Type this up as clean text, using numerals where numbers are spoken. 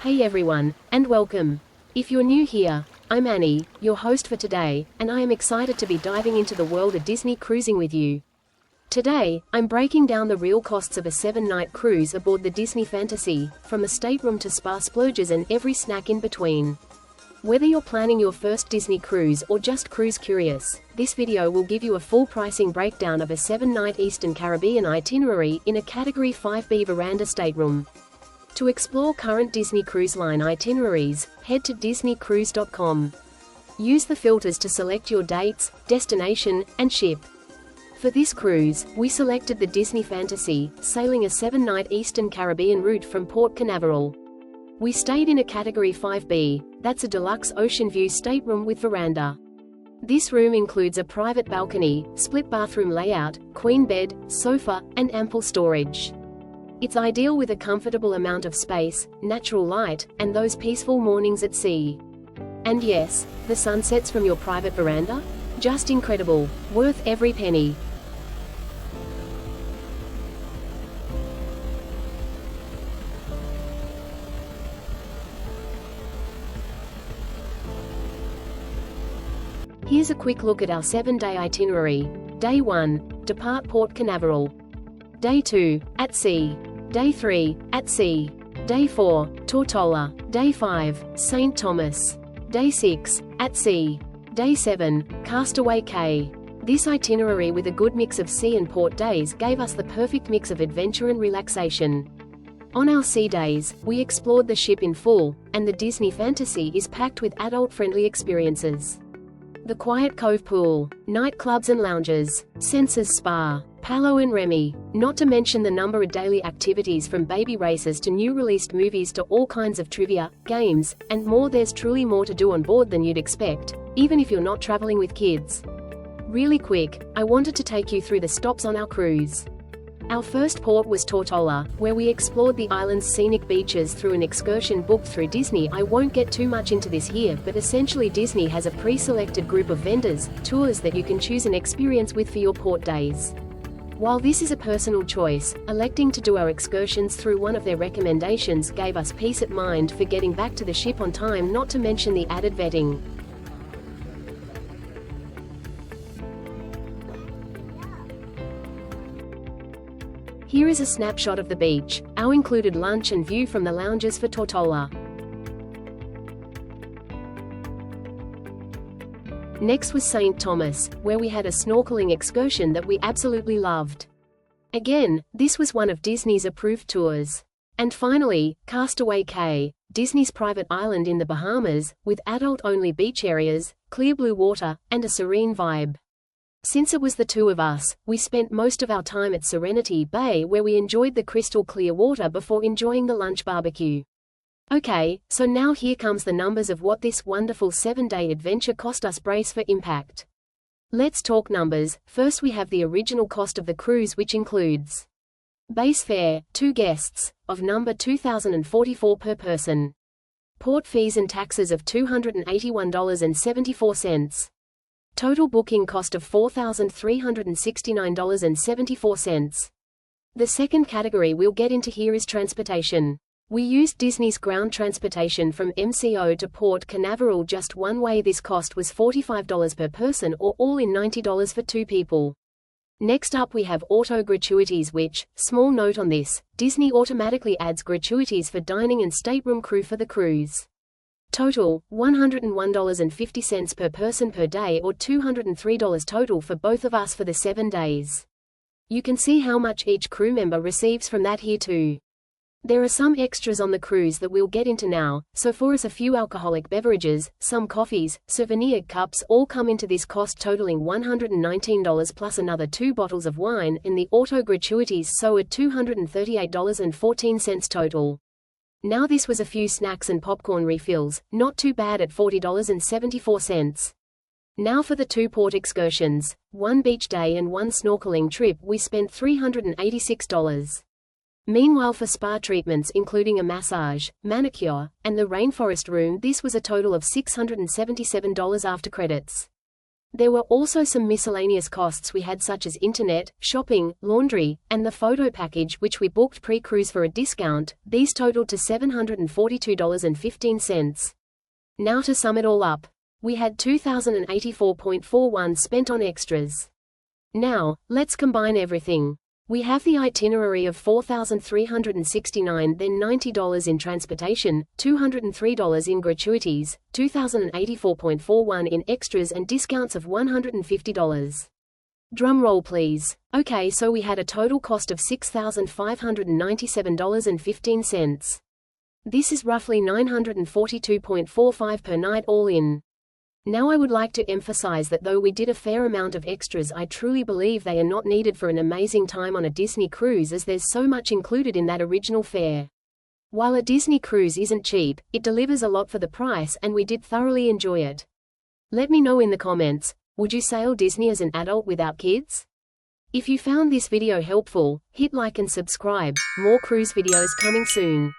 Hey everyone, and welcome. If you're new here, I'm Annie, your host for today, and I am excited to be diving into the world of Disney cruising with you. Today, I'm breaking down the real costs of a 7-night cruise aboard the Disney Fantasy, from a stateroom to spa splurges and every snack in between. Whether you're planning your first Disney cruise or just cruise curious, this video will give you a full pricing breakdown of a 7-night Eastern Caribbean itinerary in a Category 5B veranda stateroom. To explore current Disney Cruise Line itineraries, head to disneycruise.com. Use the filters to select your dates, destination, and ship. For this cruise, we selected the Disney Fantasy, sailing a 7-night Eastern Caribbean route from Port Canaveral. We stayed in a Category 5B, that's a deluxe ocean view stateroom with veranda. This room includes a private balcony, split bathroom layout, queen bed, sofa, and ample storage. It's ideal with a comfortable amount of space, natural light, and those peaceful mornings at sea. And yes, the sunsets from your private veranda? Just incredible, worth every penny. Here's a quick look at our 7-day itinerary. Day 1, depart Port Canaveral. Day 2, at sea. Day 3, at sea. Day 4, Tortola. Day 5, St. Thomas. Day 6, at sea. Day 7, Castaway Cay. This itinerary with a good mix of sea and port days gave us the perfect mix of adventure and relaxation. On our sea days, we explored the ship in full, and the Disney Fantasy is packed with adult-friendly experiences. The Quiet Cove Pool, nightclubs and lounges, Senses Spa, Palo and Remy, not to mention the number of daily activities from baby races to new released movies to all kinds of trivia, games, and more. There's truly more to do on board than you'd expect, even if you're not traveling with kids. Really quick, I wanted to take you through the stops on our cruise. Our first port was Tortola, where we explored the island's scenic beaches through an excursion booked through Disney. I won't get too much into this here, but essentially Disney has a pre-selected group of vendors, tours that you can choose and experience with for your port days. While this is a personal choice, electing to do our excursions through one of their recommendations gave us peace of mind for getting back to the ship on time, not to mention the added vetting. Here is a snapshot of the beach, our included lunch and view from the lounges for Tortola. Next was St. Thomas, where we had a snorkeling excursion that we absolutely loved. Again, this was one of Disney's approved tours. And finally, Castaway Cay, Disney's private island in the Bahamas, with adult-only beach areas, clear blue water, and a serene vibe. Since it was the two of us, we spent most of our time at Serenity Bay, where we enjoyed the crystal clear water before enjoying the lunch barbecue. Okay, so now here comes the numbers of what this wonderful 7-day adventure cost us. Brace for impact. Let's talk numbers. First we have the original cost of the cruise, which includes base fare, 2 guests, of number $2,044 per person. Port fees and taxes of $281.74. Total booking cost of $4,369.74. The second category we'll get into here is transportation. We used Disney's ground transportation from MCO to Port Canaveral just one way. This cost was $45 per person, or all in $90 for 2 people. Next up we have auto gratuities, which, small note on this, Disney automatically adds gratuities for dining and stateroom crew for the cruise. Total, $101.50 per person per day, or $203 total for both of us for the 7 days. You can see how much each crew member receives from that here too. There are some extras on the cruise that we'll get into now, so for us a few alcoholic beverages, some coffees, souvenir cups all come into this cost, totaling $119 plus another 2 bottles of wine in the auto gratuities, so at $238.14 total. Now this was a few snacks and popcorn refills, not too bad at $40.74. Now for the 2 port excursions, 1 beach day and 1 snorkeling trip, we spent $386. Meanwhile for spa treatments including a massage, manicure, and the rainforest room, this was a total of $677 after credits. There were also some miscellaneous costs we had, such as internet, shopping, laundry, and the photo package which we booked pre-cruise for a discount. These totaled to $742.15. Now to sum it all up. We had $2,084.41 spent on extras. Now, let's combine everything. We have the itinerary of $4,369, then $90 in transportation, $203 in gratuities, $2,084.41 in extras and discounts of $150. Drum roll please. Okay, so we had a total cost of $6,597.15. This is roughly $942.45 per night all in. Now I would like to emphasize that though we did a fair amount of extras, I truly believe they are not needed for an amazing time on a Disney cruise, as there's so much included in that original fare. While a Disney cruise isn't cheap, it delivers a lot for the price, and we did thoroughly enjoy it. Let me know in the comments, would you sail Disney as an adult without kids? If you found this video helpful, hit like and subscribe. More cruise videos coming soon.